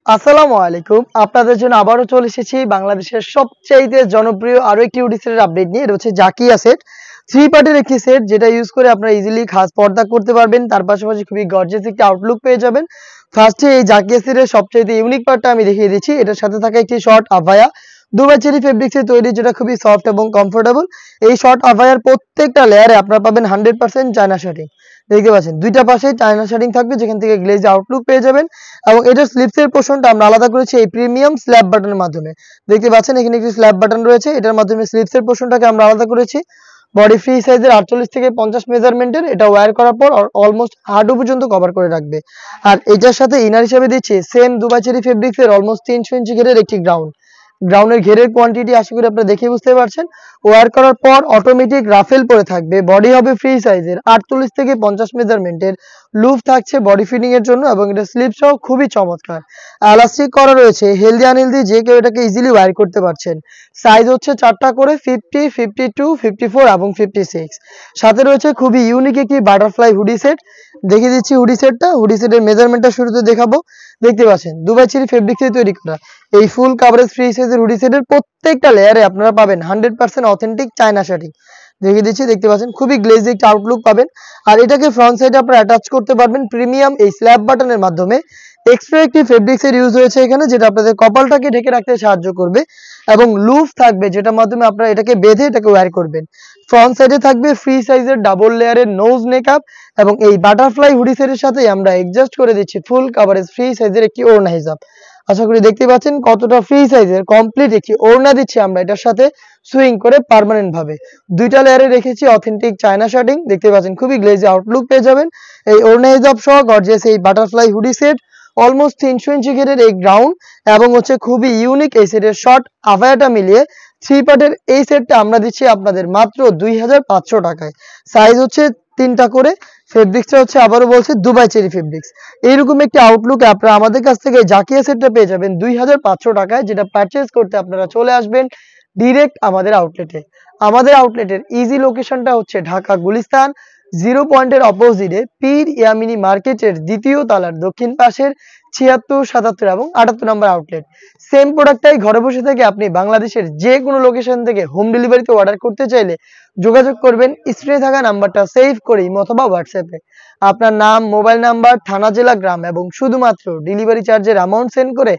আসসালামু আলাইকুম। আপনাদের জন্য আবারও চলে এসেছি বাংলাদেশের সবচাইতে জনপ্রিয় আরো একটি ওডি সেটের আপডেট নিয়ে। এটা হচ্ছে জাকিয়া সেট। 3 পার্টের একটি সেট যেটা ইউজ করে আপনারা ইজিলি খাস পর্দা করতে পারবেন। তার পাশাপাশি খুবই গর্জিয়াস একটি আউটলুক পেয়ে যাবেন। ফার্স্টে এই জাকিয়া সেটের সবচাইতে ইউনিক পার্টটা আমি দেখিয়ে দিচ্ছি। এটার সাথে থাকা একটি শর্ট আভায়া দুবাই চেরি ফেব্রিক্সে তৈরি, যেটা খুবই সফট এবং কমফোর্টেবল। এই শর্ট আভায়ার প্রত্যেকটা লেয়ারে আপনারা পাবেন 100% চায়না শাটিং। দেখতে পাচ্ছেন দুইটা পাশেই চায়না শাটিং থাকবে, যেখান থেকে গ্লেজ আউটলুক পেয়ে যাবেন। এবং এটার স্লিপসের পোর্শনটা আমরা আলাদা করেছি এই প্রিমিয়াম স্ল্যাব বাটনের মাধ্যমে। দেখতে পাচ্ছেন এখানে একটি স্ল্যাব বাটন রয়েছে, এটার মাধ্যমে স্লিপসের পোর্শনটাকে আমরা আলাদা করেছি। বডি ফ্রি সাইজের 48 থেকে 50 মেজারমেন্টের, এটা ওয়্যার করার পর অলমোস্ট হাঁটু পর্যন্ত কভার করে রাখবে। আর এটার সাথে ইনার হিসেবে দিচ্ছি সেম দুবাই চেরি ফেব্রিক্সের অলমোস্ট 300 ইঞ্চি ঘেরের একটি গ্রাউন্ডের ঘেরের কোয়ান্টিটি আশা করি আপনারা দেখে বুঝতে পারছেন। ওয়্যার করার পর অটোমেটিক রাফেল পরে থাকবে। বডি হবে ফ্রি সাইজের 48 থেকে 50 মেজারমেন্টের, লুফ থাকছে বডি ফিটিং এর জন্য এবং এটা স্লিপসও খুবই চমৎকার। এলাস্টিক করা রয়েছে, হেলদি আনহেলদি যে কেউ এটাকে ইজিলি ওয়্যার করতে পারছেন। সাইজ হচ্ছে 4টা করে 50, 52, 54 এবং 56। সাথে রয়েছে খুবই ইউনিক একটি বাটারফ্লাই হুডি সেট। দেখিয়ে দিচ্ছি হুডি সেটের মেজারমেন্টটা শুরুতে দেখাবো। দেখতে পাচ্ছেন দুবাই চেরি ফেব্রিক্সে তৈরি করা এই ফুল কাভারেজ ফ্রি সাইজের হুডি সেটের প্রত্যেকটা লেয়ারে আপনারা পাবেন 100% অথেন্টিক চায়না শাটিং। দেখিয়ে দিচ্ছি, দেখতে পাচ্ছেন খুবই গ্লেজি একটা আউটলুক পাবেন। আর এটাকে ফ্রন্ট সাইডে আপনারা অ্যাটাচ করতে পারবেন প্রিমিয়াম এই স্ল্যাব বাটনের মাধ্যমে। এক্সট্রা একটি ফেব্রিক্সের ইউজ হয়েছে এখানে, যেটা আপনাদের কপালটাকে ঢেকে রাখতে সাহায্য করবে এবং লুফ থাকবে, যেটার মাধ্যমে আপনারা এটাকে বেঁধে এটাকে ওয়্যার করবেন। ফ্রন্ট সাইডে থাকবে ফ্রি সাইজের ডাবল লেয়ারের নোজ নেকআপ এবং এই বাটারফ্লাই হুডি সেটের সাথে আমরা অ্যাডজাস্ট করে দিচ্ছি ফুল কাভারেজ ফ্রি সাইজের একটি ওড়না হিজাব। আশা করি দেখতে পাচ্ছেন কতটা ফ্রি সাইজের কমপ্লিট একটি ওড়না দিচ্ছি আমরা এটার সাথে সুইং করে পার্মানেন্ট ভাবে। দুইটা লেয়ারে রেখেছি অথেন্টিক চায়না শাটিং। দেখতে পাচ্ছেন খুবই গ্লেজি আউটলুক পেয়ে যাবেন এই ওড়না হিজাব সহ গর্জিয়াস এই বাটারফ্লাই হুডি সেট। অলমোস্ট 300 ইঞ্চি ঘেরের এই গ্রাউন্ড এবং হচ্ছে খুবই ইউনিক এই সেটের শর্ট আভায়াটা মিলিয়ে 3 পার্টের এই সেটটা আমরা দিচ্ছি আপনাদের মাত্র 2500 টাকায়। সাইজ হচ্ছে 3টা করে, ফেব্রিক্সটা হচ্ছে আবারও বলছি দুবাই চেরি ফেব্রিক্স। এইরকম একটি আউটলুক আপনারা আমাদের কাছ থেকে জাকিয়া সেটটা পেয়ে যাবেন 2500 টাকায়, যেটা পারচেজ করতে আপনারা চলে আসবেন ডিরেক্ট আমাদের আউটলেটে। আমাদের আউটলেটের ইজি লোকেশনটা হচ্ছে ঢাকা গুলিস্তান 0 পয়েন্টের অপোজিটে পীর ইয়ামিনী মার্কেটের 2য় তলার দক্ষিণ পাশের 76, 77 এবং 78 নম্বর আউটলেট। সেম প্রোডাক্টটাই ঘরে বসে থেকে আপনি বাংলাদেশের যে কোনো লোকেশন থেকে হোম ডেলিভারিতে অর্ডার করতে চাইলে যোগাযোগ করবেন স্ক্রিনে থাকা নাম্বারটা সেভ করে ইমো অথবা হোয়াটসঅ্যাপে। আপনার নাম, মোবাইল নাম্বার, থানা, জেলা, গ্রাম এবং শুধুমাত্র ডেলিভারি চার্জের অ্যামাউন্ট সেন্ড করে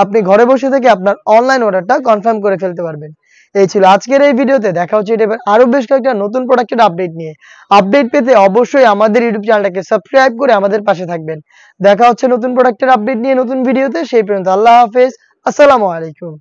আপনি ঘরে বসে থেকে আপনার অনলাইন অর্ডারটা কনফার্ম করে ফেলতে পারবেন। এই ছিল আজকের এই ভিডিওতে। দেখা হচ্ছে এই টাইপের আরো বেশ কয়েকটা নতুন প্রোডাক্টের আপডেট নিয়ে। আপডেট পেতে অবশ্যই আমাদের ইউটিউব চ্যানেলটাকে সাবস্ক্রাইব করে আমাদের পাশে থাকবেন। দেখা হচ্ছে নতুন প্রোডাক্টের আপডেট নিয়ে নতুন ভিডিওতে। সেই পর্যন্ত আল্লাহ হাফেজ, আসসালামু আলাইকুম।